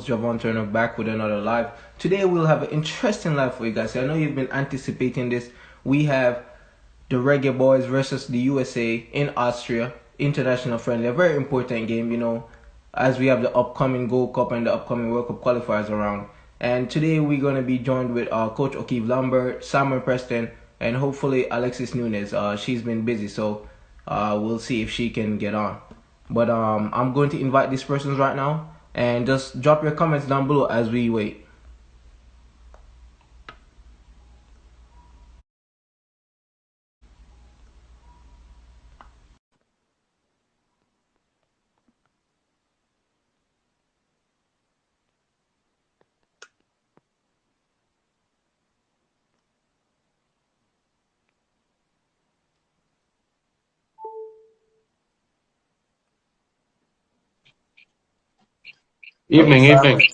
Javon Turner back with another live. Today we'll have an interesting live for you guys. I know you've been anticipating this. We have the Reggae Boys versus the USA in Austria, international friendly, a very important game, as we have the upcoming Gold Cup and the upcoming World Cup qualifiers around. And today we're going to be joined with Coach O'Keefe Lambert, Simon Preston, and hopefully Alexis Nunez. She's been busy, so we'll see if she can get on. But I'm going to invite these persons right now, and just drop your comments down below as we wait. Hello, Evening, Simon. evening.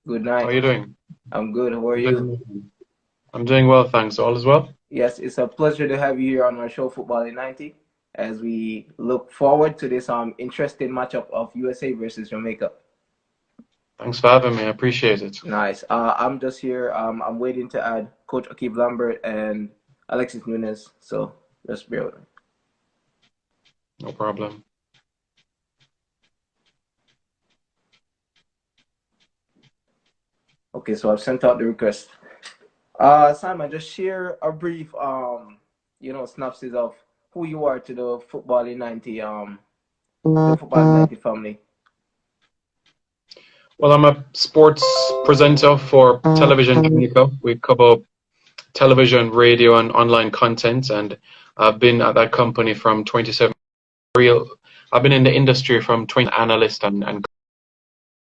Good How are night. you doing? I'm good. How are I'm you? doing well, thanks. All is well? Yes, it's a pleasure to have you here on our show, Football in 90, as we look forward to this interesting matchup of USA versus Jamaica. Thanks for having me. I appreciate it. Nice. I'm just here. I'm waiting to add Coach Akib Lambert and Alexis Nunez. So just bear with me. No problem. Okay, so I've sent out the request. Simon, just share a brief synopsis of who you are to the Football in 90 the Football in 90 family. Well, I'm a sports presenter for Television Jamaica. We cover television, radio, and online content, and I've been at that company from 27. I've been in the industry from 20 analyst and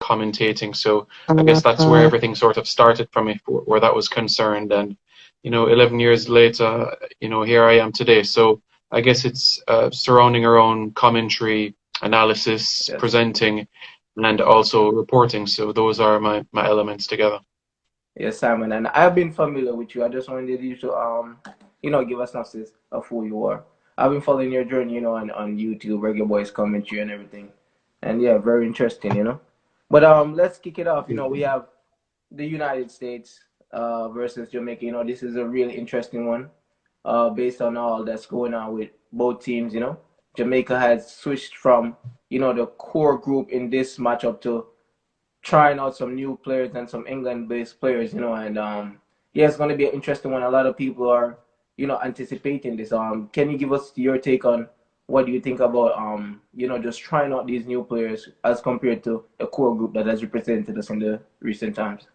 commentating. So I guess that's where everything sort of started for me, where that was concerned. And 11 years later, here I am today. So I guess it's surrounding our own commentary, analysis, Yes. presenting, and also reporting. So those are my elements together. Yes, Simon, and I've been familiar with you. I just wanted you to give us synopsis of who you are. I've been following your journey, on YouTube, Reggae Boys commentary and everything. And yeah, very interesting. But let's kick it off. We have the United States versus Jamaica. This is a really interesting one, based on all that's going on with both teams. Jamaica has switched from the core group in this matchup to trying out some new players and some England-based players. And yeah, it's going to be an interesting one. A lot of people are anticipating this. Can you give us your take on what do you think about just trying out these new players as compared to a core group that has represented us in the recent times?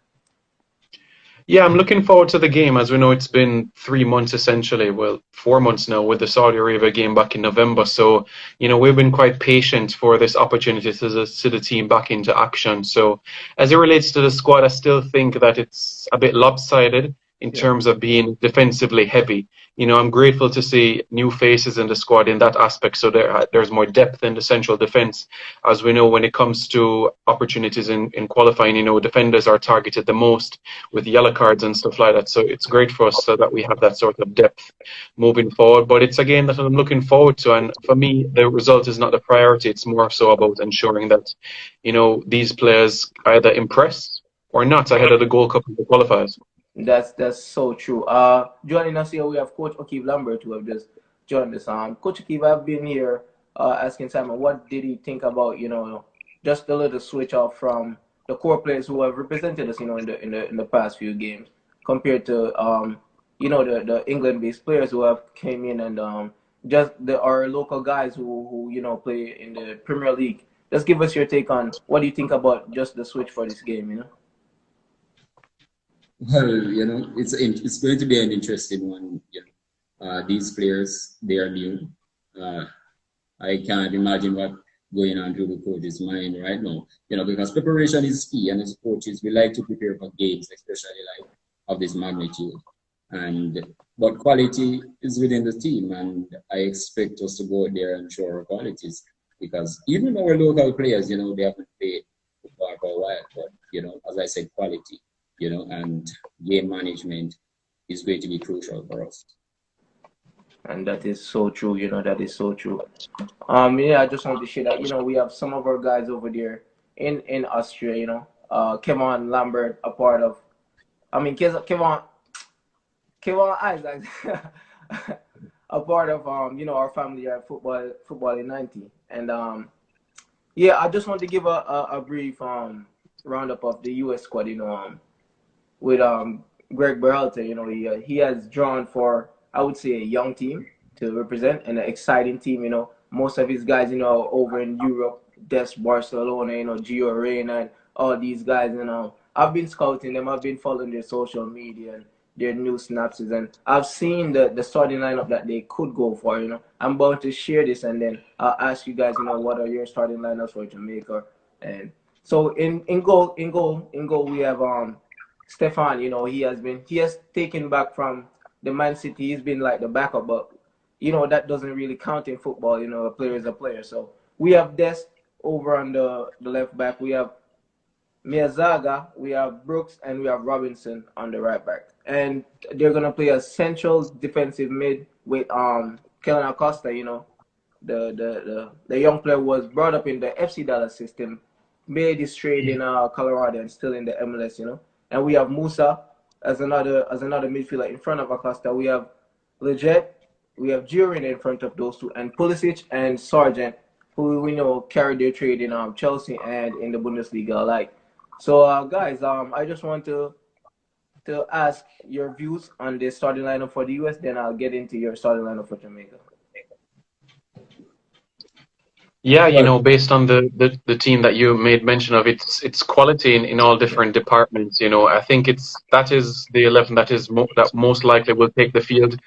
Yeah, I'm looking forward to the game. As we know, it's been 3 months essentially, well, 4 months now with the Saudi Arabia game back in November. So, we've been quite patient for this opportunity to see the team back into action. So, as it relates to the squad, I still think that it's a bit lopsided in Yeah. terms of being defensively heavy. I'm grateful to see new faces in the squad in that aspect. So there's more depth in the central defense. As we know, when it comes to opportunities in qualifying, defenders are targeted the most with yellow cards and stuff like that. So it's great for us so that we have that sort of depth moving forward. But it's a game that I'm looking forward to. And for me, the result is not the priority. It's more so about ensuring that, these players either impress or not ahead of the Gold Cup and the qualifiers. That's so true. Joining us here, we have Coach Akib Lambert, who have just joined us. Coach Akib, I've been here asking Simon, what did he think about just a little switch off from the core players who have represented us, in the past few games, compared to the England-based players who have came in and just our local guys who play in the Premier League. Just give us your take on what do you think about just the switch for this game. Well, it's going to be an interesting one. These players, they are new. I can't imagine what going on through the coach's mind right now. Because preparation is key, and as coaches, we like to prepare for games, especially like of this magnitude. But quality is within the team, and I expect us to go out there and show our qualities. Because even our local players, they haven't played football for a while, but as I said, quality. And game management is going to be crucial for us. And that is so true, that is so true. Yeah, I just wanted to share that, we have some of our guys over there in Austria, Kevin Lambert a part of. I mean, Kevin Isaac a part of our family at football in 90. And yeah, I just want to give a brief roundup of the US squad. With Greg Berhalter, he has drawn for, I would say, a young team to represent and an exciting team. Most of his guys, over in Europe, Des Barcelona, Gio Reyna, and all these guys. I've been scouting them. I've been following their social media and their new synapses, and I've seen the starting lineup that they could go for. I'm about to share this, and then I'll ask you guys, what are your starting lineups for Jamaica? And so in goal, we have Stefan. He has taken back from the Man City. He's been like the backup, but that doesn't really count in football. A player is a player. So we have Des over on the left back. We have Miyazaga, we have Brooks, and we have Robinson on the right back. And they're gonna play a central defensive mid with Kellen Acosta. The young player was brought up in the FC Dallas system, made his trade in Colorado and still in the MLS. And we have Musa as another midfielder in front of Acosta. We have Leggett, we have Giroud in front of those two, and Pulisic and Sargent, who we know carried their trade in Chelsea and in the Bundesliga alike. So, guys, I just want to ask your views on the starting lineup for the US. Then I'll get into your starting lineup for Jamaica. Yeah, Well, based on the team that you made mention of, it's quality in all different departments. I think that is the 11 that most likely will take the field.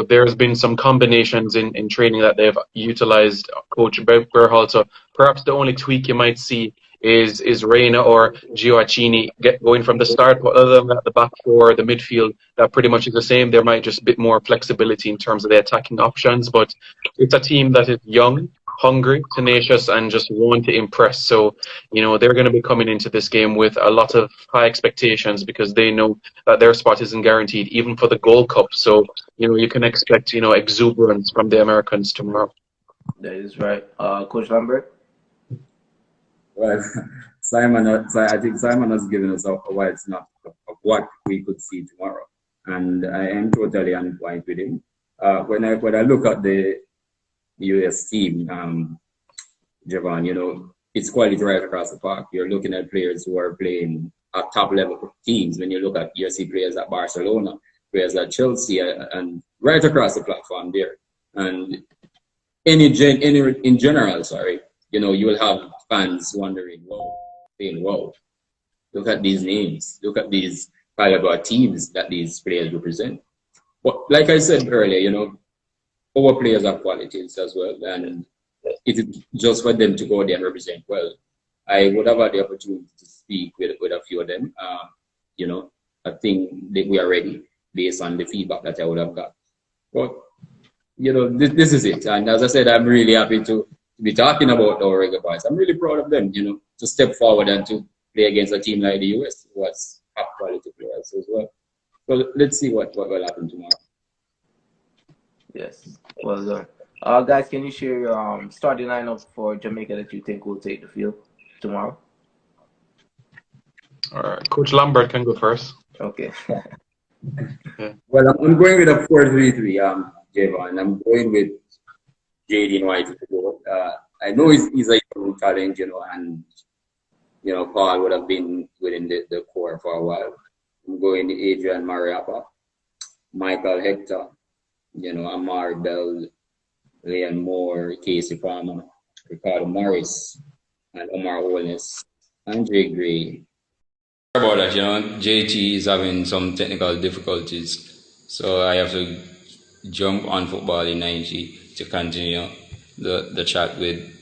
There's been some combinations in training that they've utilized Coach Berhalter. Perhaps the only tweak you might see is Reina or Gioacchini going from the start, but other than that, the back four, the midfield, that pretty much is the same. There might just a bit more flexibility in terms of the attacking options, but it's a team that is young, hungry, tenacious, and just want to impress. So, they're going to be coming into this game with a lot of high expectations because they know that their spot isn't guaranteed, even for the Gold Cup. So, you can expect, exuberance from the Americans tomorrow. That is right. Coach Lambert? well, I think Simon has given us a wide snap of what we could see tomorrow, and I am totally on point with him. When I look at the US team, Javon, it's quality right across the park. You're looking at players who are playing at top level teams. When you look at, you see players at Barcelona, players at Chelsea, and right across the platform there. And in general, sorry, you will have fans wondering, wow, look at these names, look at these caliber teams that these players represent. But like I said earlier, our players have qualities as well, and it is just for them to go there and represent well. I would have had the opportunity to speak with a few of them. I think that we are ready based on the feedback that I would have got. But this is it. And as I said, I'm really happy to be talking about our Reggae Boyz. I'm really proud of them, to step forward and to play against a team like the US who has top quality players as well. So let's see what will happen tomorrow. Yes. Well done. Guys, can you share your starting lineup for Jamaica that you think will take the field tomorrow? All right, Coach Lambert can go first. Okay. Yeah. Well, I'm going with a 4-3-3, Javon. I'm going with Jaden White. I know he's a young talent, and Paul would have been within the core for a while. I'm going with Adrian Mariappa, Michael Hector, Amar Bell, Leon Moore, Casey Farmer, Ricardo Morris, and Omar Owens, Andre Gray. About that, JT is having some technical difficulties, so I have to jump on football in 90 to continue the chat with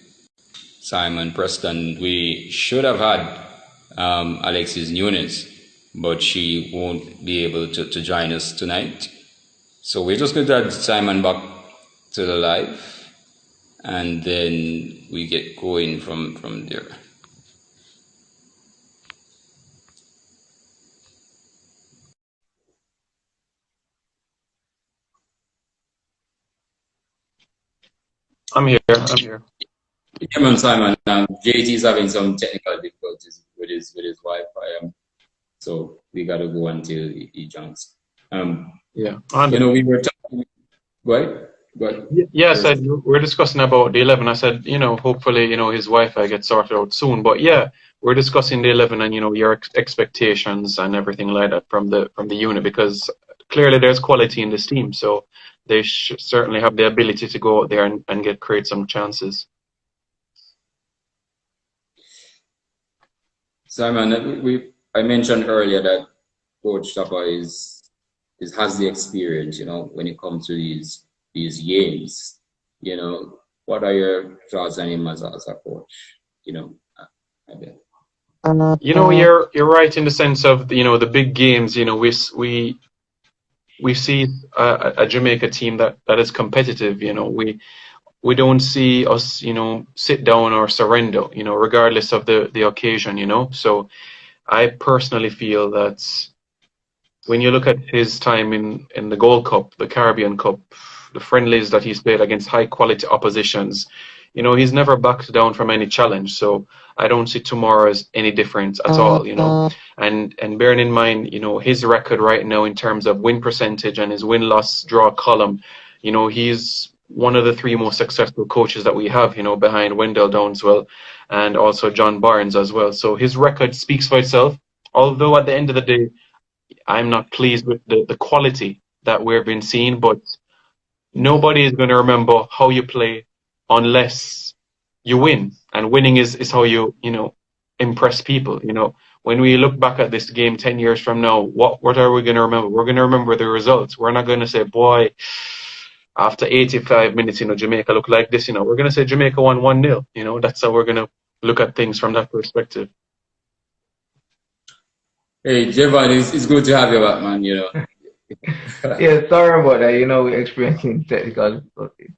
Simon Preston. We should have had Alexis Nunes, but she won't be able to join us tonight. So we're just going to add Simon back to the live, and then we get going from there. I'm here. Yeah, man, Simon. JT is having some technical difficulties with his Wi-Fi, so we gotta go until he jumps. Yeah. We were talking. Go ahead. Go ahead. Yeah, I First. said we're discussing about the 11. I said, hopefully, his Wi-Fi gets sorted out soon. But yeah, we're discussing the 11 and your expectations and everything like that from the unit because clearly there's quality in this team, so they certainly have the ability to go out there and create some chances. Simon, I mentioned earlier that Coach Tapa has the experience, when it comes to these games. What are your thoughts on him as a coach? I bet. You're right in the sense of the big games. We see a Jamaica team that is competitive. We don't see us sit down or surrender. Regardless of the occasion. So I personally feel that when you look at his time in the Gold Cup, the Caribbean Cup, the friendlies that he's played against high quality oppositions, he's never backed down from any challenge. So I don't see tomorrow as any different at all, And bearing in mind, his record right now in terms of win percentage and his win-loss draw column, he's one of the three most successful coaches that we have, behind Wendell Downswell and also John Barnes as well. So his record speaks for itself. Although at the end of the day, I'm not pleased with the quality that we've been seeing, but nobody is going to remember how you play unless you win. And winning is how you impress people. When we look back at this game 10 years from now, what are we going to remember? We're going to remember the results. We're not going to say, boy, after 85 minutes, Jamaica looked like this. We're going to say Jamaica won 1-0. That's how we're going to look at things from that perspective. Hey, Javon, it's good to have you back, man. Yeah, sorry about that. We're experiencing technical difficulties.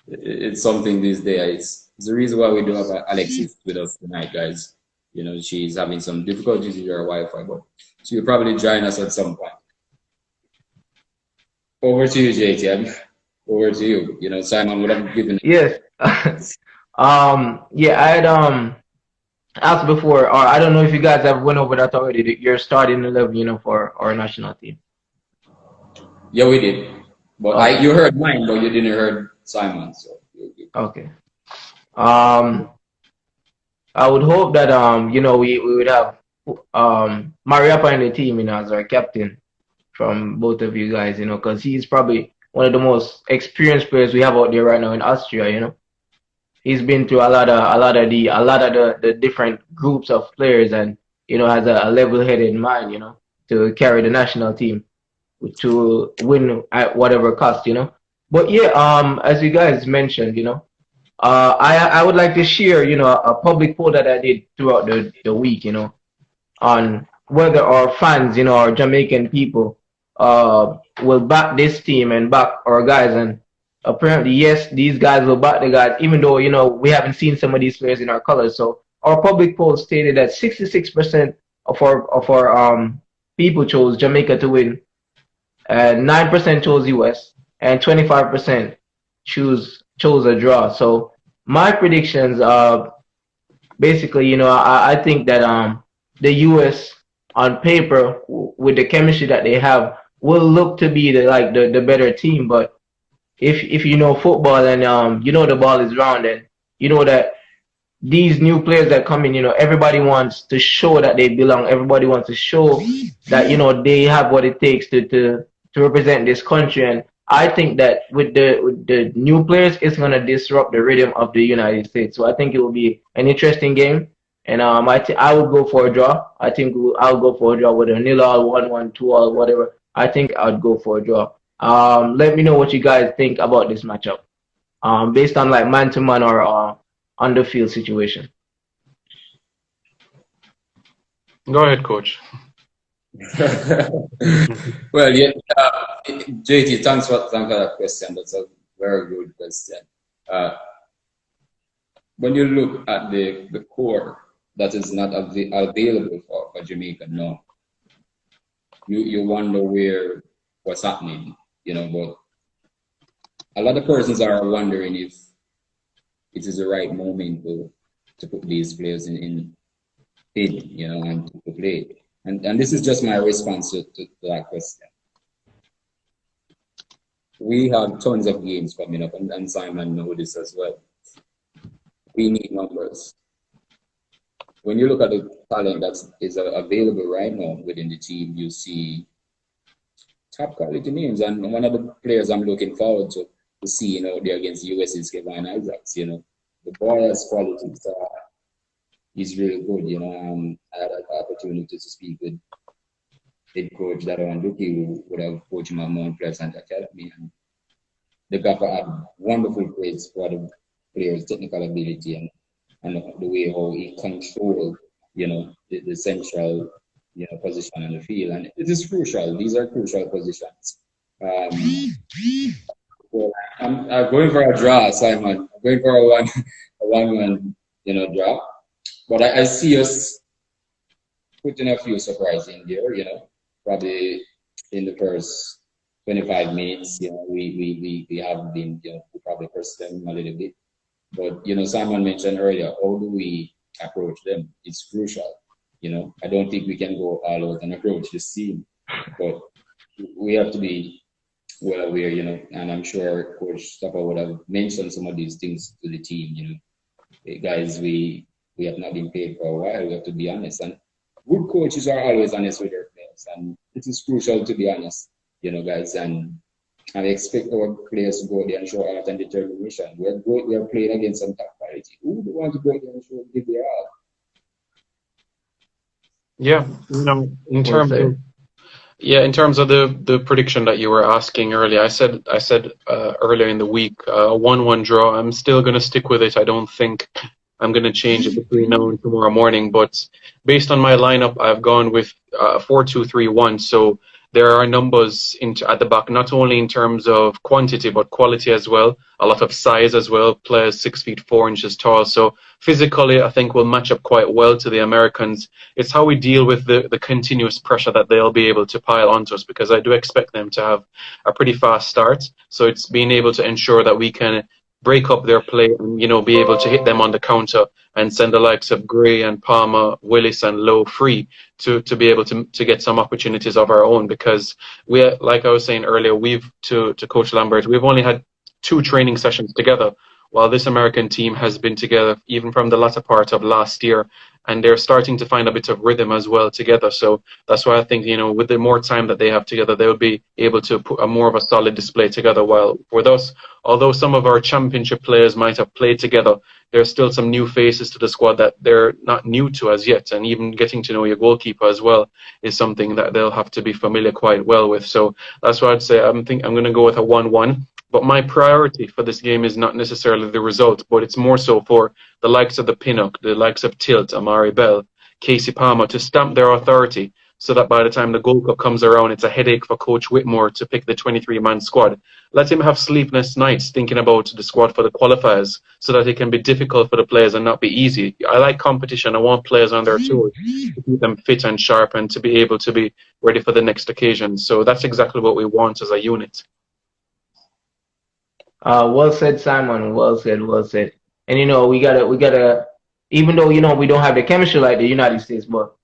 It's something these days. It's the reason why we do have Alexis with us tonight, guys. She's having some difficulties with her Wi-Fi, but she will probably join us at some point. Over to you, JT. Over to you. Simon would have given. Yes. Yeah, I had asked before, or I don't know if you guys have went over that already. You're starting 11, for our national team. Yeah, we did. But Okay. You heard mine, but you didn't heard Simon. So. Okay. I would hope that we would have Mariappa in the team, as our captain from both of you guys, because he's probably one of the most experienced players we have out there right now in Austria, He's been through a lot of the different groups of players and has a level-headed mind, to carry the national team to win at whatever cost, But yeah, as you guys mentioned, I would like to share, a public poll that I did throughout the week, on whether our fans, our Jamaican people, will back this team and back our guys. And apparently, yes, these guys will back the guys, even though, we haven't seen some of these players in our colors. So our public poll stated that 66% of our people chose Jamaica to win, and 9% chose US, and 25% chose a draw. So my predictions are basically, I think that the US on paper with the chemistry that they have will look to be the better team. But if you know football and the ball is round and that these new players that come in, everybody wants to show that they belong. Everybody wants to show that they have what it takes to represent this country. And I think that with the new players, it's gonna disrupt the rhythm of the United States. So I think it will be an interesting game. And I would go for a draw. I think I'll go for a draw with a 0-0, 1-1, 2-2, whatever. I think I'd go for a draw. Let me know what you guys think about this matchup. Based on like man to man or on the field situation. Go ahead, coach. Well, yeah, JT, thanks for that question. That's a very good question. When you look at the core that is not available for Jamaica now, you wonder what's happening, but a lot of persons are wondering if it is the right moment to put these players in, you know, and to play. And this is just my response to that question. We have tons of games coming up, and Simon knows this as well. We need numbers. When you look at the talent that is available right now within the team, you see top quality names. And one of the players I'm looking forward to seeing out there against the US is Kevin Isaacs. You know, the boy has quality. So he's really good. You know, I had an opportunity to speak with head coach Daron Duki, who would have coached my Mount Pleasant Academy. And the Gaffer had wonderful praise for the player's technical ability and the way how he controlled, you know, the central, you know, position on the field. And it is crucial. These are crucial positions. So I'm going for a draw, Simon. I'm going for a one, you know, draw. But I see us putting a few surprises in there, you know, probably in the first 25 minutes, you know, we have been, you know, we probably press them a little bit. But, you know, Simon mentioned earlier, how do we approach them? It's crucial. You know, I don't think we can go all out and approach this team, but we have to be well aware, you know, and I'm sure Coach Stopper would have mentioned some of these things to the team, you know. Hey, guys, we have not been paid for a while, we have to be honest. And good coaches are always honest with their players, and it is crucial to be honest, you know, guys, and I expect our players to go there and show heart and determination. We are playing against some top quality. Who would want to go there and show give their all? Yeah, you know, in terms of the prediction that you were asking earlier, I said earlier in the week, 1-1 draw. I'm still going to stick with it. I don't think I'm going to change it between now and tomorrow morning. But based on my lineup, I've gone with 4-2-3-1. So there are numbers at the back, not only in terms of quantity, but quality as well. A lot of size as well. Players 6 feet 4 inches tall. So physically, I think we'll match up quite well to the Americans. It's how we deal with the continuous pressure that they'll be able to pile onto us, because I do expect them to have a pretty fast start. So it's being able to ensure that we can break up their play and, you know, be able to hit them on the counter and send the likes of Gray and Palmer, Willis and Lowe free to be able to get some opportunities of our own. Because we, like I was saying earlier, to Coach Lambert, we've only had 2 training sessions together, while this American team has been together even from the latter part of last year, and they're starting to find a bit of rhythm as well together. So that's why I think, you know, with the more time that they have together, they'll be able to put a more of a solid display together. While with us, although some of our championship players might have played together, there's still some new faces to the squad that they're not new to as yet. And even getting to know your goalkeeper as well is something that they'll have to be familiar quite well with. So that's why I'd say I'm going to go with a 1-1. But my priority for this game is not necessarily the result, but it's more so for the likes of the Pinnock, the likes of Tilt, Amari Bell, Casey Palmer to stamp their authority, so that by the time the Gold Cup comes around, it's a headache for Coach Whitmore to pick the 23-man squad. Let him have sleepless nights thinking about the squad for the qualifiers, so that it can be difficult for the players and not be easy. I like competition. I want players on their toes to keep them fit and sharp and to be able to be ready for the next occasion. So that's exactly what we want as a unit. Well said, Simon. Well said, well said. And you know, we gotta, even though, you know, we don't have the chemistry like the United States, but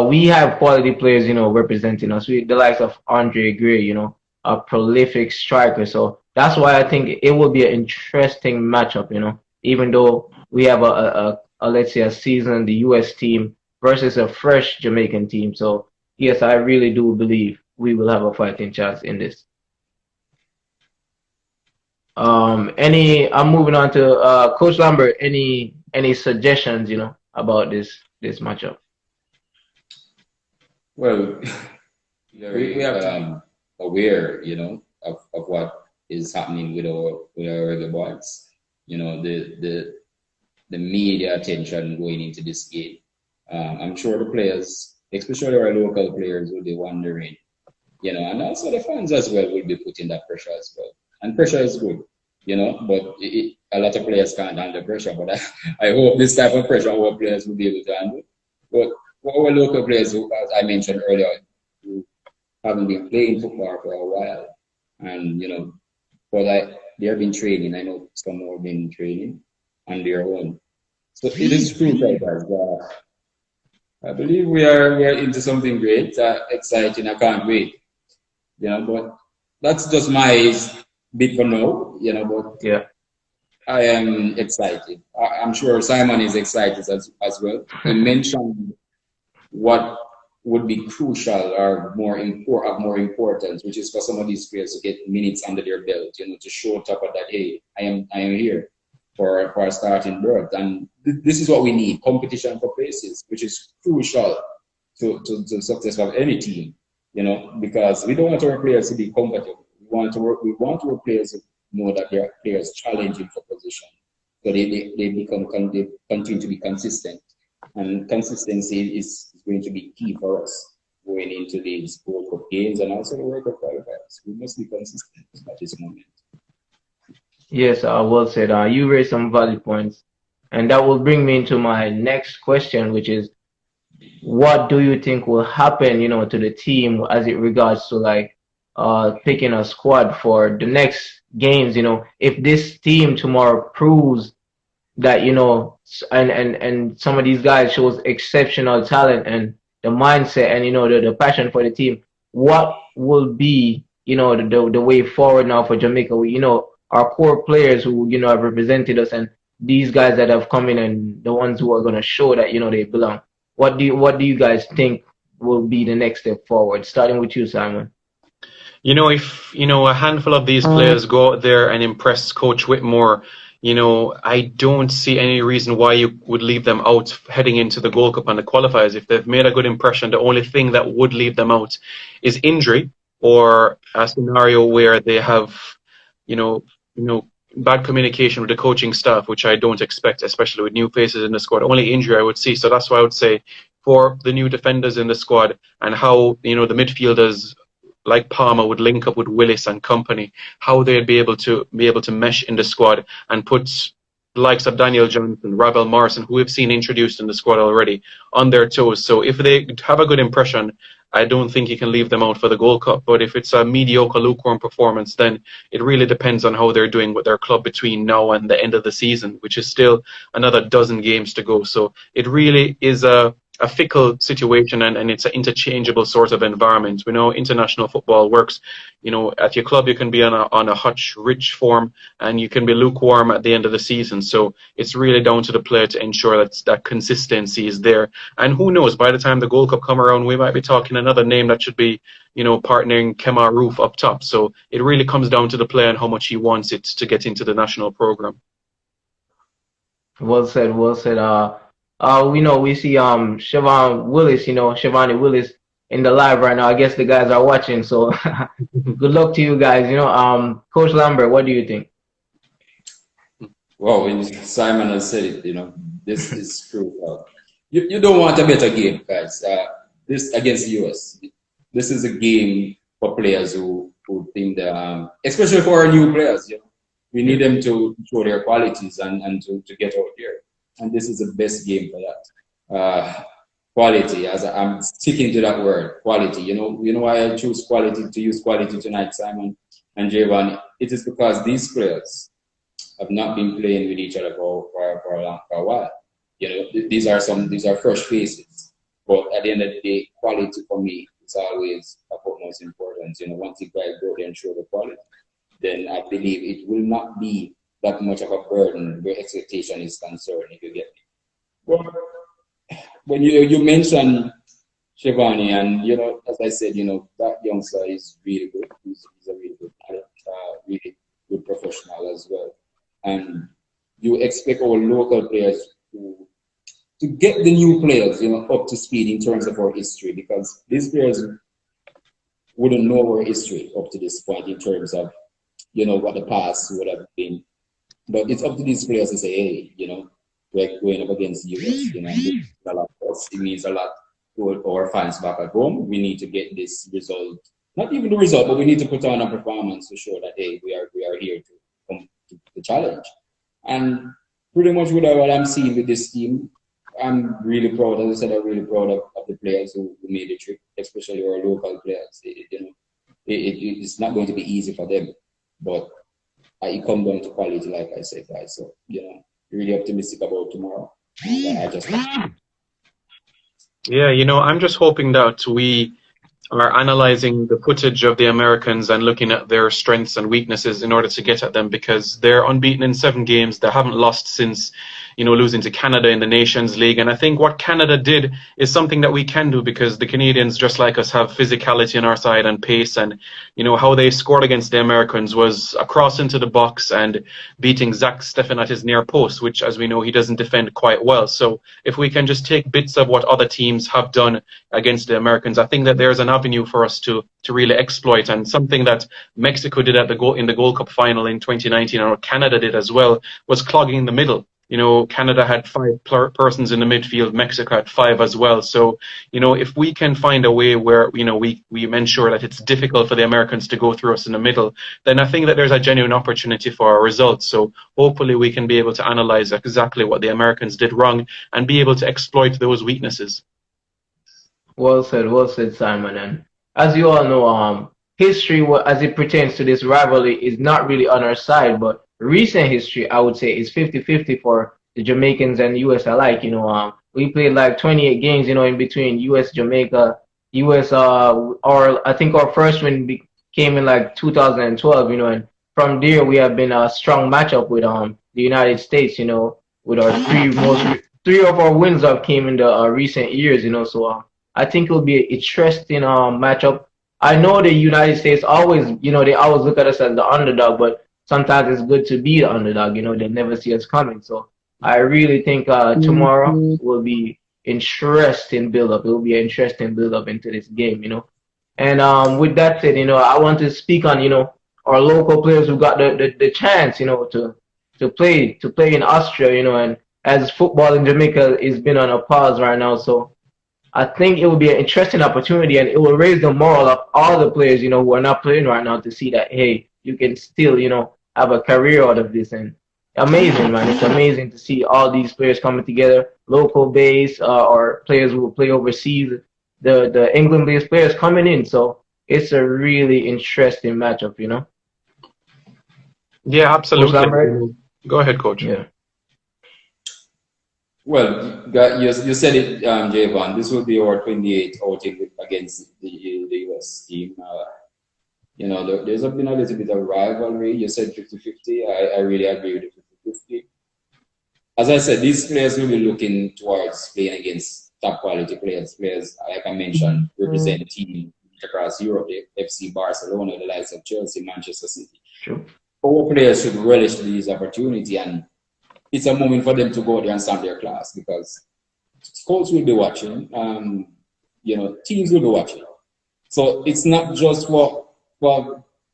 we have quality players, you know, representing us. The likes of Andre Gray, you know, a prolific striker. So that's why I think it will be an interesting matchup, you know, even though we have a let's say a seasoned US team versus a fresh Jamaican team. So yes, I really do believe we will have a fighting chance in this. I'm moving on to Coach Lambert. Any suggestions, you know, about this matchup? Well, we have aware, you know, of what is happening with our Reggae Boyz. You know, the media attention going into this game. I'm sure the players, especially our local players, will be wondering, you know, and also the fans as well will be putting that pressure as well. And pressure is good, you know, but a lot of players can't handle pressure. But I hope this type of pressure our players will be able to handle. But for our local players, who, as I mentioned earlier, who haven't been playing football for a while, and, you know, but they have been training. I know some more have been training. on their own. So it is true, guys. I believe we are into something great, exciting. I can't wait. But that's just my bit for now. But Yeah. I am excited. I'm sure Simon is excited as well. He mentioned what would be crucial or of more importance, which is for some of these players to get minutes under their belt, to show top of that, hey, I am here for a starting berth. And this is what we need, competition for places, which is crucial to success of any team, because we don't want our players to be comfortable. We want our players to know that their players challenging for position. So they continue to be consistent. And consistency is going to be key for us going into these World Cup games and also the World Cup qualifiers. We must be consistent at this moment. Yes, well said. You raised some valid points. And that will bring me into my next question, which is, what do you think will happen, to the team as it regards to like picking a squad for the next games, if this team tomorrow proves that, and some of these guys shows exceptional talent and the mindset and, the passion for the team, what will be, the way forward now for Jamaica? Our core players who, have represented us, and these guys that have come in and the ones who are going to show that, they belong. What do you guys think will be the next step forward? Starting with you, Simon. If a handful of these players go out there and impress Coach Whitmore, I don't see any reason why you would leave them out heading into the Gold Cup and the qualifiers. If they've made a good impression, the only thing that would leave them out is injury or a scenario where they have, bad communication with the coaching staff, which I don't expect, especially with new faces in the squad. Only injury I would see. So that's why I would say for the new defenders in the squad and how, the midfielders like Palmer would link up with Willis and company, how they'd be able to mesh in the squad and put the likes of Daniel Johnson, Ravel Morrison, who we've seen introduced in the squad already, on their toes. So if they have a good impression, I don't think you can leave them out for the Gold Cup. But if it's a mediocre, lukewarm performance, then it really depends on how they're doing with their club between now and the end of the season, which is still another dozen games to go. So it really is a fickle situation, and it's an interchangeable sort of environment. We know international football works. At your club you can be on a hot, rich form, and you can be lukewarm at the end of the season. So it's really down to the player to ensure that consistency is there. And who knows, by the time the Gold Cup come around, we might be talking another name that should be, partnering Kemar Roof up top. So it really comes down to the player and how much he wants it to get into the national program. Well said, well said. We see Shivani Willis in the live right now. I guess the guys are watching, so good luck to you guys. Coach Lambert, what do you think? Well, Simon has said it, this is true. You don't want a better game, guys. This against the US. This is a game for players who think that, especially for our new players, we need them to show their qualities and to get out there. And this is the best game for that. Quality, as I'm sticking to that word, quality. You know why I choose quality to use quality tonight, Simon and Javon? It is because these players have not been playing with each other for a while. These are fresh faces. But at the end of the day, quality for me is always of utmost importance. Once you guys go there and show the quality, then I believe it will not be that much of a burden where expectation is concerned, if you get me. Well, when you mentioned Shivani, and as I said, that youngster is really good. He's a really good talent, really good professional as well. And you expect our local players to get the new players, up to speed in terms of our history, because these players wouldn't know our history up to this point in terms of, what the past would have been. But it's up to these players to say, hey, we're going up against the US, it means a lot to us. It means a lot to our fans back at home. We need to get this result, not even the result, but we need to put on a performance to show that, hey, we are here to come to the challenge. And pretty much with what I'm seeing with this team, I'm really proud. As I said, I'm really proud of the players who made the trip, especially our local players. It's not going to be easy for them, but it comes down to quality, like I said, guys. So, really optimistic about tomorrow. And I just Yeah, I'm just hoping that we are analyzing the footage of the Americans and looking at their strengths and weaknesses in order to get at them, because they're unbeaten in 7 games. They haven't lost since, losing to Canada in the Nations League. And I think what Canada did is something that we can do, because the Canadians, just like us, have physicality on our side and pace. And, how they scored against the Americans was a cross into the box and beating Zach Steffen at his near post, which, as we know, he doesn't defend quite well. So if we can just take bits of what other teams have done against the Americans, I think that there's an avenue for us to really exploit, and something that Mexico did in the Gold Cup final in 2019, or Canada did as well, was clogging the middle. Canada had 5 persons in the midfield, Mexico had 5 as well. So, if we can find a way where, we ensure that it's difficult for the Americans to go through us in the middle, then I think that there's a genuine opportunity for our results. So hopefully we can be able to analyze exactly what the Americans did wrong and be able to exploit those weaknesses. Well said, Simon. And as you all know, history, as it pertains to this rivalry, is not really on our side, but recent history, I would say, is 50-50 for the Jamaicans and US alike. We played like 28 games, in between US, Jamaica, US, or I think our first win came in like 2012, and from there we have been a strong matchup with the United States, with our three of our wins have came in the recent years, so I think it will be an interesting matchup. I know the United States always, they always look at us as the underdog, but sometimes it's good to be the underdog. They never see us coming. So I really think tomorrow will be interesting build up. It will be an interesting build up into this game. And with that said, I want to speak on our local players who got the chance, to play in Austria, and as football in Jamaica is been on a pause right now, so I think it will be an interesting opportunity, and it will raise the moral of all the players, who are not playing right now, to see that, hey, you can still, have a career out of this. And amazing, man. It's amazing to see all these players coming together, local base, or players who will play overseas, the England-based players coming in. So it's a really interesting matchup, Yeah, absolutely. Go ahead, Coach. Yeah. Well, you said it, Javon. This will be our 28th outing against the US team. There's been a little bit of rivalry. You said 50-50. I really agree with the 50-50. As I said, these players will be looking towards playing against top quality players, like I mentioned, represent team across Europe, the FC Barcelona, the likes of Chelsea, Manchester City. Sure. Our players should relish these opportunity, and it's a moment for them to go there and stand their class, because scouts will be watching, teams will be watching. So it's not just for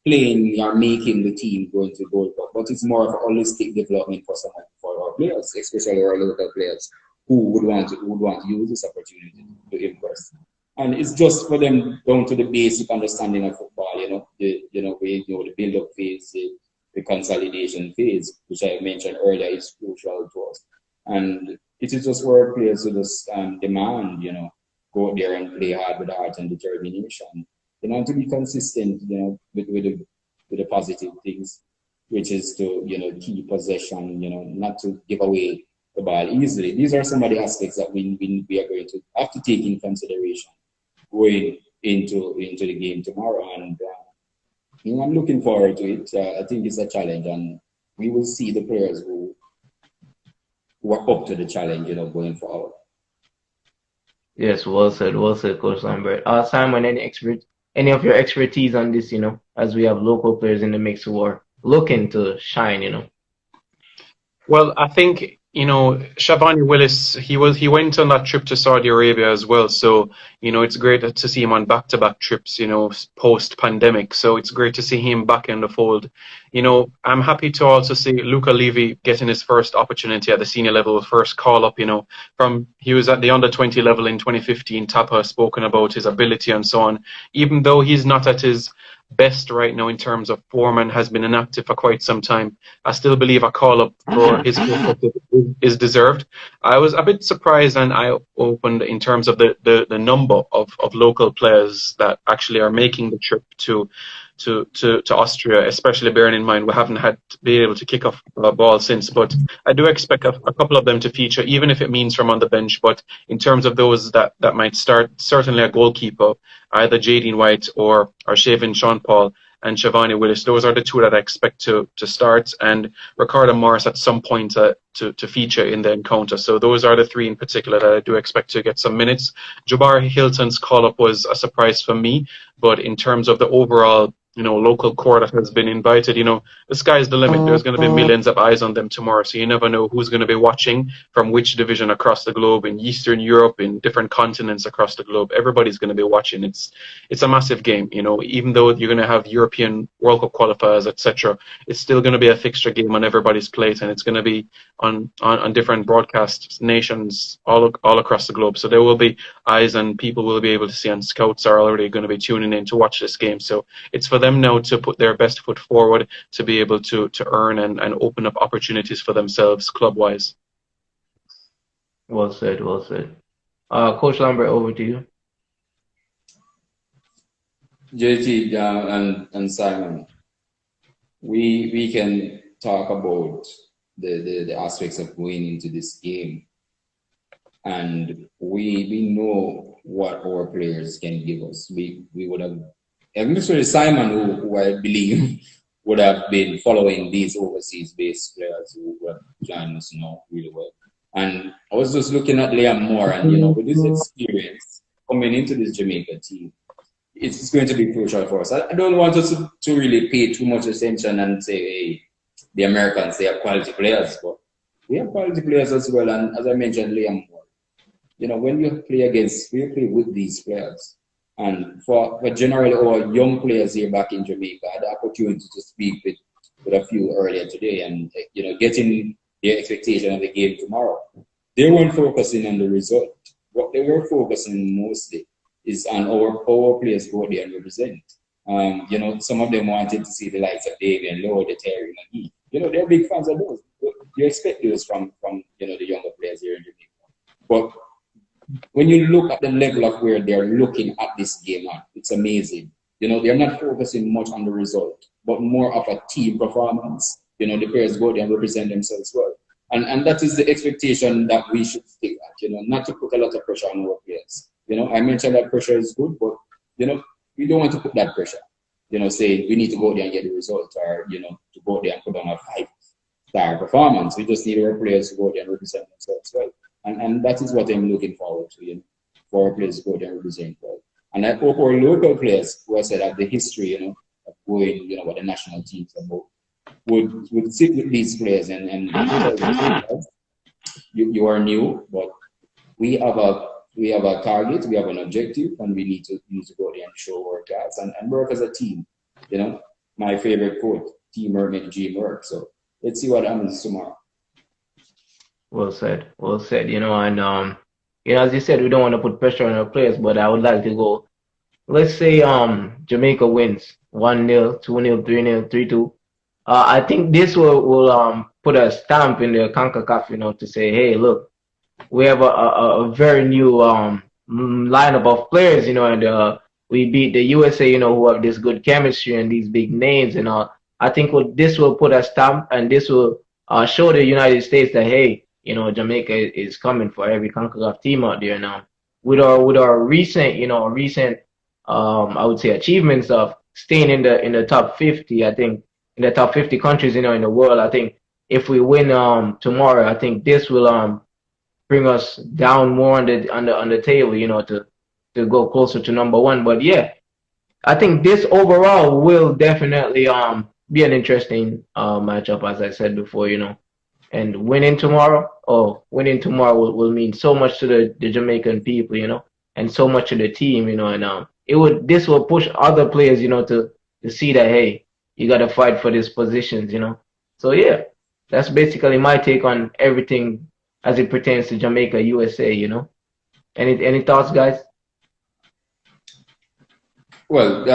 playing or making the team going to Gold Cup, but it's more of a holistic development for our players, especially our local players who would want to use this opportunity to impress. And it's just for them down to the basic understanding of football, the build-up phase, the consolidation phase, which I mentioned earlier, is crucial to us. And it is just for players to just demand, go out there and play hard with heart and determination, and to be consistent, with the positive things, which is to, keep possession, not to give away the ball easily. These are some of the aspects that we are going to have to take in consideration going into the game tomorrow. And I'm looking forward to it. I think it's a challenge, and we will see the players who are up to the challenge, going forward. Yes, well said, Coach Lambert. Simon, any of your expertise on this, as we have local players in the mix who are looking to shine, Well, I think, Shavani Willis, he went on that trip to Saudi Arabia as well. So, it's great to see him on back-to-back trips, post-pandemic. So it's great to see him back in the fold. I'm happy to also see Luca Levy getting his first opportunity at the senior level, first call-up, he was at the under-20 level in 2015. Tapa has spoken about his ability and so on. Even though he's not at his best right now in terms of form and has been inactive for quite some time, I still believe a call-up for his is deserved. I was a bit surprised and eye-opened in terms of the number of local players that actually are making the trip to to Austria, especially bearing in mind we haven't had been able to kick off a ball since. But I do expect a couple of them to feature, even if it means from on the bench. But in terms of those that might start, certainly a goalkeeper, either Jadine White or Shavin Sean Paul and Shivani Willis. Those are the two that I expect to start, and Ricardo Morris at some point to feature in the encounter. So those are the three in particular that I do expect to get some minutes. Jabari Hilton's call-up was a surprise for me, but in terms of the overall, local core that has been invited, the sky's the limit. There's going to be millions of eyes on them tomorrow, so you never know who's going to be watching from which division across the globe, in Eastern Europe, in different continents across the globe. Everybody's going to be watching. It's a massive game, even though you're going to have European World Cup qualifiers, etc. It's still going to be a fixture game on everybody's plate, and it's going to be on different broadcast nations all across the globe. So there will be eyes, and people will be able to see, and scouts are already going to be tuning in to watch this game. So it's for them now to put their best foot forward to be able to earn and open up opportunities for themselves club-wise. Well said, well said. Coach Lambert, over to you. JT and Simon, we can talk about the aspects of going into this game, and we know what our players can give us. We would have, especially Simon, who I believe would have been following these overseas-based players who have joined us now really well. And I was just looking at Liam Moore, and with this experience coming into this Jamaica team, it's going to be crucial for us. I don't want us to really pay too much attention and say, hey, the Americans, they have quality players, but we have quality players as well. And as I mentioned, Liam Moore, when you play with these players, and for generally our young players here back in Jamaica, I had the opportunity to speak with a few earlier today, and getting their expectation of the game tomorrow. They weren't focusing on the result. What they were focusing mostly is on our players go there and represent. Some of them wanted to see the likes of Davey and Lord, Terry McGee. They're big fans of those. You expect those from the younger players here in Jamaica. But when you look at the level of where they're looking at this game at, it's amazing. They're not focusing much on the result, but more of a team performance. The players go there and represent themselves well. And that is the expectation that we should stick at, not to put a lot of pressure on our players. I mentioned that pressure is good, but, we don't want to put that pressure. Say we need to go there and get the result, or, to go there and put on a 5-star performance. We just need our players to go there and represent themselves well. And that is what I'm looking forward to, for our players to go there and represent well. And I hope our local players, who I said have the history, of going, what the national teams are about, would sit with these players and you are new, but we have a target, we have an objective, and we need to go there and show our class and work as a team. My favorite quote, teamwork and teamwork. So let's see what happens tomorrow. Well said, well said. And as you said, we don't want to put pressure on our players, but I would like to go. Let's say Jamaica wins 1-0, 2-0, 3-0, 3-2. I think this will put a stamp in the CONCACAF, to say, hey, look, we have a very new lineup of players, and we beat the USA, who have this good chemistry and these big names and all. I think this will put a stamp, and this will show the United States that, hey, Jamaica is coming for every CONCACAF team out there now. With our recent, I would say achievements of staying in the top 50, I think. In the top 50 countries, in the world, I think if we win tomorrow, I think this will bring us down more on the table, to go closer to number one. But yeah, I think this overall will definitely be an interesting matchup, as I said before, And winning tomorrow will mean so much to the Jamaican people, and so much to the team, and this will push other players, to see that, hey, you got to fight for these positions, So yeah, that's basically my take on everything as it pertains to Jamaica, USA, Any thoughts, guys? Well,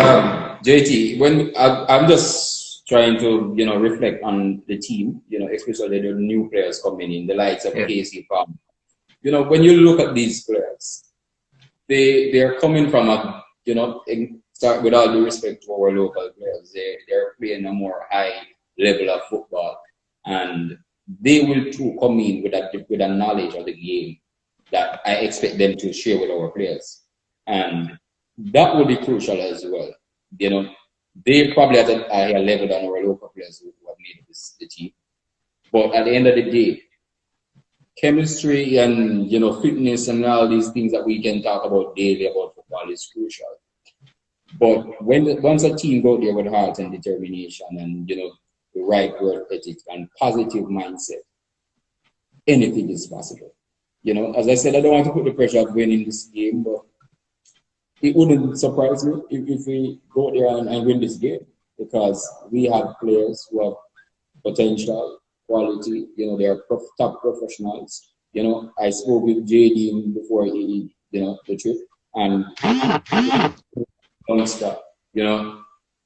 JT, when I'm just trying to, reflect on the team, especially the new players coming in, the likes of Casey Palm. When you look at these players, they're coming from start with all due respect to our local players, they're playing a more high level of football, and they will too come in with a knowledge of the game that I expect them to share with our players, and that will be crucial as well. You know, they probably at a higher level than our local players who have made the team, but at the end of the day, chemistry and fitness and all these things that we can talk about daily about football is crucial. But once a team go there with heart and determination and the right work ethic and positive mindset, anything is possible. As I said, I don't want to put the pressure of winning this game, but it wouldn't surprise me if we go there and win this game, because we have players who have potential, quality. They are top professionals. I spoke with JD before the trip, and don't stop.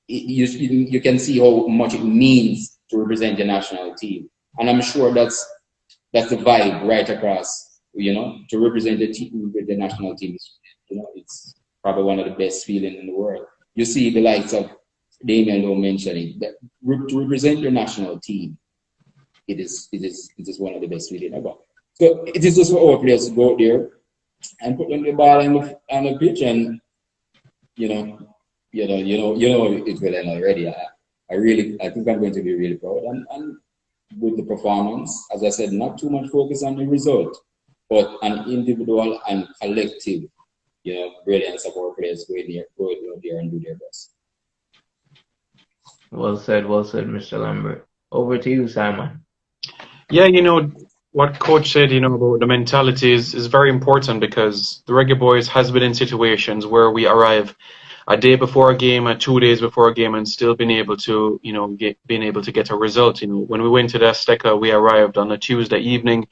You can see how much it means to represent the national team, and I'm sure that's the vibe right across. To represent the team with the national team, it's probably one of the best feelings in the world. You see the likes of Damien Lowe mentioning that to represent your national team, it is one of the best feelings ever. So it is just for our players to go out there and put on the ball on the pitch, and it will end already. I think I'm going to be really proud and with the performance. As I said, not too much focus on the result, but an individual and collective, brilliance of our players go out there and do their best. Well said, Mr. Lambert. Over to you, Simon. Yeah, what coach said, about the mentality is very important, because the Reggae Boyz has been in situations where we arrive a day before a game, 2 days before a game, and still been able to, get a result. When we went to the Azteca, we arrived on a Tuesday evening,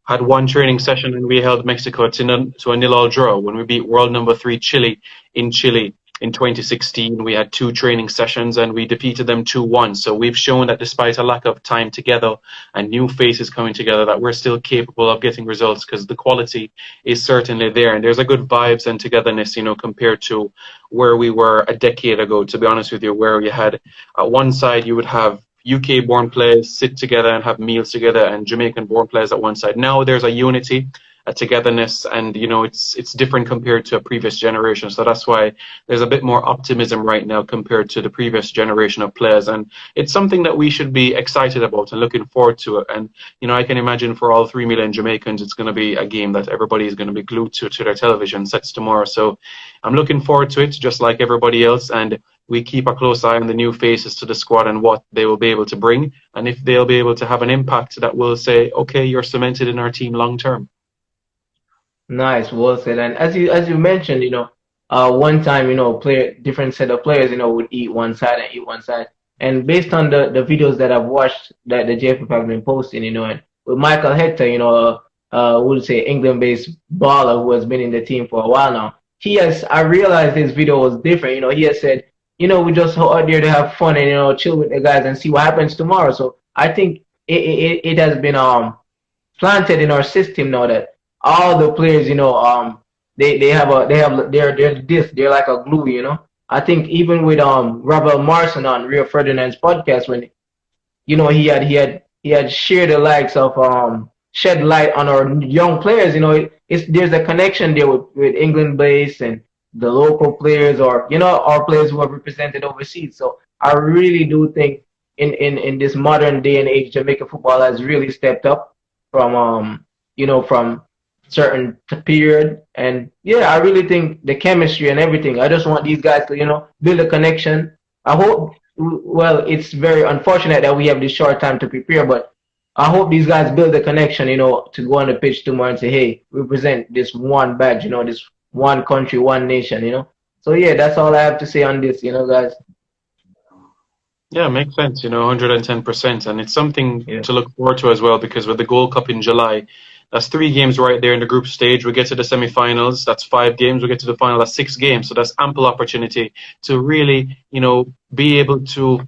had one training session, and we held Mexico to a 0-0 draw. When we beat world number 3 Chile in 2016, we had 2 training sessions and we defeated them 2-1. So we've shown that despite a lack of time together and new faces coming together, that we're still capable of getting results, because the quality is certainly there. And there's a good vibes and togetherness, compared to where we were a decade ago, to be honest with you, where you had one side, you would have UK-born players sit together and have meals together, and Jamaican-born players at one side. Now there's a unity, a togetherness, and it's different compared to a previous generation. So that's why there's a bit more optimism right now compared to the previous generation of players, and it's something that we should be excited about and looking forward to it. And I can imagine for all 3 million Jamaicans, it's going to be a game that everybody is going to be glued to their television sets tomorrow. So I'm looking forward to it, just like everybody else, and we keep a close eye on the new faces to the squad and what they will be able to bring, and if they'll be able to have an impact that will say, okay, you're cemented in our team long term. Nice, well said. And as you mentioned, one time, different set of players, would eat one side. And based on the videos that I've watched that the JFF have been posting, and with Michael Hector, would say England-based baller who has been in the team for a while now, I realized his video was different. He has said, we just out there to have fun and, chill with the guys and see what happens tomorrow. So I think it has been planted in our system now that all the players, they're like a glue, I think even with Robert Marson on Rio Ferdinand's podcast, when he had shared the likes of shed light on our young players, there's a connection there with England based and the local players, or our players who have represented overseas. So I really do think in this modern day and age, Jamaican football has really stepped up from from certain period. And yeah, I really think the chemistry and everything, I just want these guys to build a connection. I hope, well, it's very unfortunate that we have this short time to prepare, but I hope these guys build a connection, to go on the pitch tomorrow and say, hey, we represent this one badge, this one country, one nation, So yeah, that's all I have to say on this, guys. Yeah, makes sense, 110%. And it's something to look forward to as well, because with the Gold Cup in July, that's 3 games right there in the group stage. We get to the semi-finals, that's 5 games. We get to the final, that's 6 games. So that's ample opportunity to really, be able to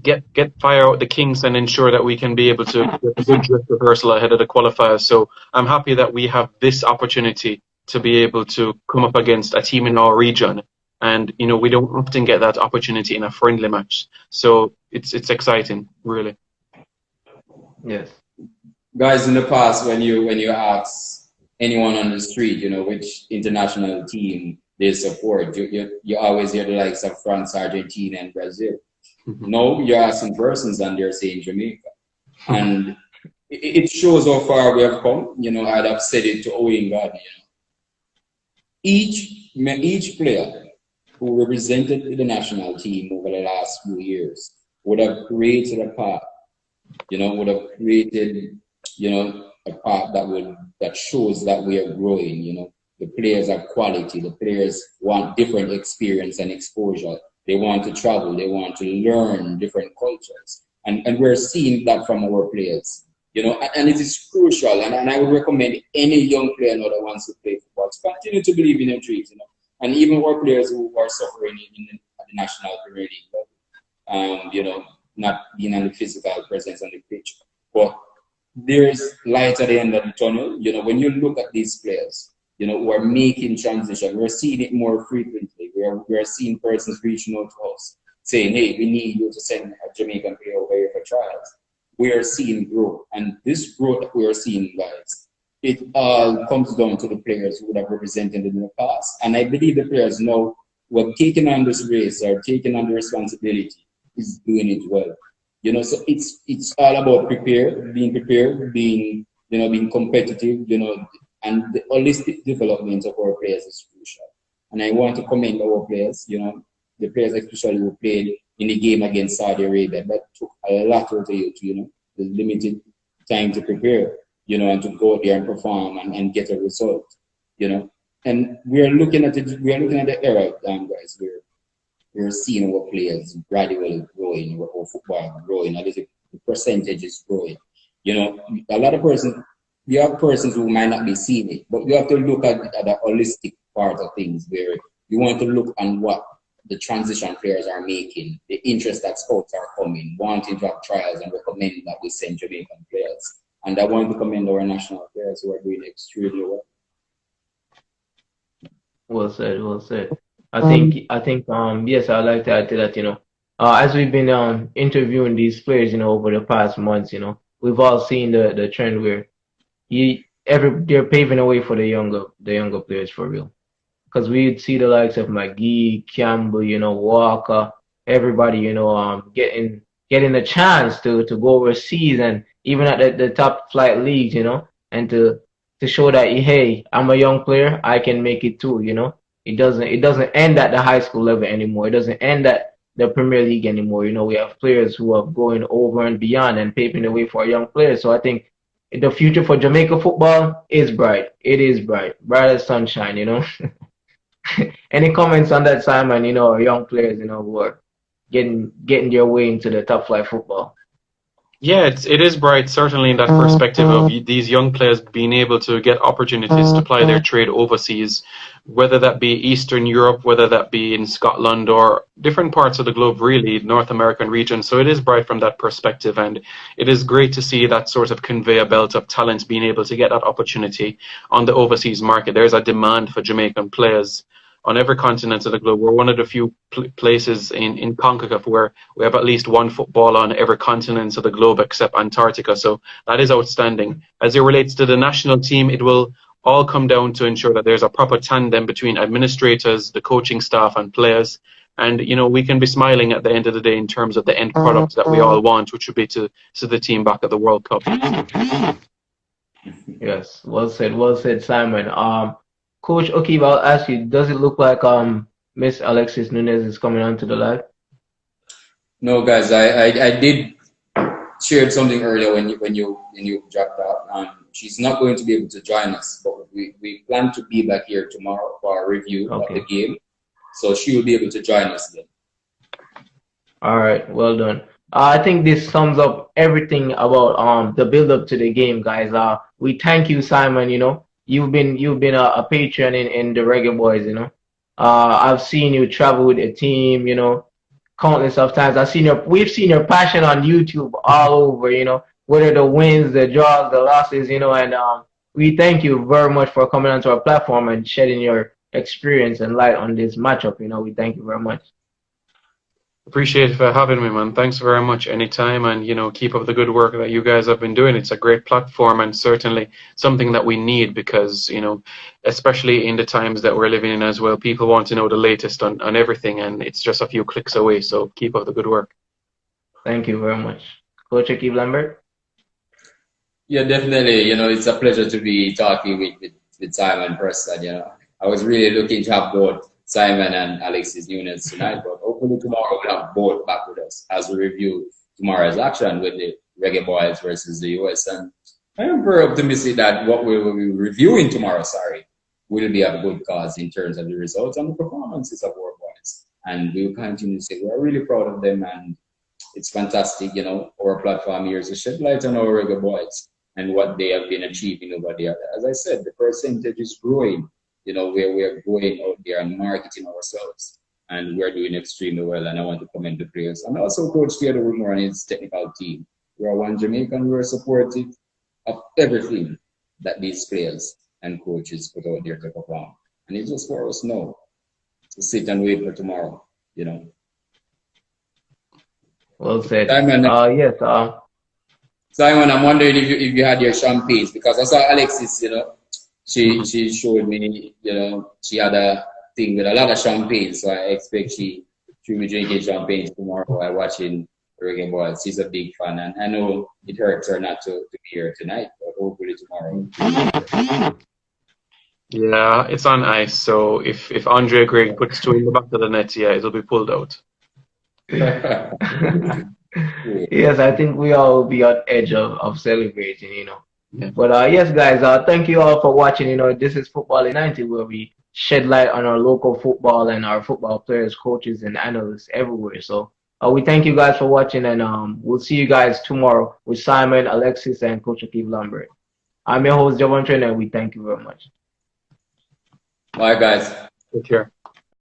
get fire out the kinks and ensure that we can be able to get a good dress rehearsal ahead of the qualifiers. So I'm happy that we have this opportunity to be able to come up against a team in our region And we don't often get that opportunity in a friendly match. So it's exciting, really. Yes. Guys, in the past, when you ask anyone on the street, which international team they support, you always hear the likes of France, Argentina, and Brazil. No, you're asking persons and they're saying Jamaica. And it shows how far we have come. I'd have said it to Owen God. Each player who represented the national team over the last few years would have created a path, would have created, a path that shows that we are growing. The players are quality. The players want different experience and exposure. They want to travel. They want to learn different cultures. And we're seeing that from our players, and it is crucial. And I would recommend any young player now that wants to play football to continue to believe in their dreams, and even our players who are suffering at the national Premier League level, not being on the physical presence on the pitch. But there's light at the end of the tunnel. When you look at these players, who are making transition, we're seeing it more frequently. We're seeing persons reaching out to us saying, hey, we need you to send a Jamaican player over here for trials. We are seeing growth. And this growth that we are seeing, guys, it all comes down to the players who would have represented in the past. And I believe the players now who have taken on this race or taken on the responsibility is doing it well. So it's all about being prepared, being competitive, and the holistic development of our players is crucial. And I want to commend our players, the players especially who played in the game against Saudi Arabia. That took a lot out of you, the limited time to prepare, and to go there and perform and get a result, And we are looking at the era, guys, where we're seeing our players gradually growing, our football growing, and the percentage is growing. A lot of persons. You have persons who might not be seeing it, but you have to look at the holistic part of things where you want to look on what the transition players are making, the interest that scouts are coming, wanting to have trials and recommend that we send Jamaican players. And I want to commend our national players who are doing extremely well. Well said, well said. I think yes, I'd like to add to that, as we've been interviewing these players, over the past months, we've all seen the trend where they're paving the way for the younger players for real. Because we'd see the likes of McGee, Campbell, Walker, everybody, getting a chance to go overseas and even at the top flight leagues, and to show that, hey, I'm a young player, I can make it too, It doesn't end at the high school level anymore. It doesn't end at the Premier League anymore. We have players who are going over and beyond and paving the way for young players. So I think the future for Jamaica football is bright. It is bright as sunshine, Any comments on that, Simon? Young players, who are getting their way into the top flight football. Yeah, it is bright, certainly in that perspective of these young players being able to get opportunities to ply their trade overseas, whether that be Eastern Europe, whether that be in Scotland or different parts of the globe, really, North American region. So it is bright from that perspective, and it is great to see that sort of conveyor belt of talent being able to get that opportunity on the overseas market. There's a demand for Jamaican players on every continent of the globe. We're one of the few places in CONCACAF where we have at least one football on every continent of the globe except Antarctica. So that is outstanding. As it relates to the national team, it will all come down to ensure that there's a proper tandem between administrators, the coaching staff and players. And, we can be smiling at the end of the day in terms of the end product that we all want, which would be to see the team back at the World Cup. Yes, well said, Simon. Coach O'Keefe, I'll ask you, does it look like Miss Alexis Nunez is coming onto the live? No, guys, I did share something earlier when you dropped out. She's not going to be able to join us, but we plan to be back here tomorrow for a review of the game. So she will be able to join us then. All right, well done. I think this sums up everything about the build up to the game, guys. We thank you, Simon. You've been a patron in the Reggae Boyz. I've seen you travel with a team. Countless of times. We've seen your passion on YouTube all over. Whether the wins, the draws, the losses. And we thank you very much for coming onto our platform and shedding your experience and light on this matchup. We thank you very much. Appreciate it for having me, man. Thanks very much. Anytime, and keep up the good work that you guys have been doing. It's a great platform and certainly something that we need because especially in the times that we're living in as well, people want to know the latest on everything, and it's just a few clicks away. So keep up the good work. Thank you very much, Coach Akeem Lambert. Yeah, definitely. It's a pleasure to be talking with Simon Preston. I was really looking to have both Simon and Alexis Nunes tonight, but hopefully tomorrow we'll have both back with us as we review tomorrow's action with the Reggae Boyz versus the US. And I am very optimistic that what we will be reviewing tomorrow, will be a good cause in terms of the results and the performances of our boys. And we will continue to say we're really proud of them, and it's fantastic, our platform here is to shed light on our Reggae Boyz and what they have been achieving over there. As I said, the percentage is growing. Where we're going out there and marketing ourselves, and we're doing extremely well. And I want to commend the players and also Coach Theodore Woodmore and his technical team. We're one Jamaican. We're supportive of everything that these players and coaches put out there to perform. And it's just for us now to sit and wait for tomorrow. Well said. Simon, yes. Simon, I'm wondering if you had your champagnes, because I saw Alexis. She showed me, she had a thing with a lot of champagne, so I expect she'll be drinking champagne tomorrow while watching Reggae Boyz. She's a big fan, and I know it hurts her not to be here tonight, but hopefully tomorrow. Yeah, it's on ice, so if Andre Greg puts two in the back of the net, yeah, it'll be pulled out. Yes, I think we all will be on edge of celebrating, Yeah. But yes, guys, thank you all for watching. This is Football in 90, where we shed light on our local football and our football players, coaches, and analysts everywhere. So we thank you guys for watching, and we'll see you guys tomorrow with Simon, Alexis, and Coach Akeem Lambert. I'm your host, Javon Trainer, and we thank you very much. Bye, guys. Take care.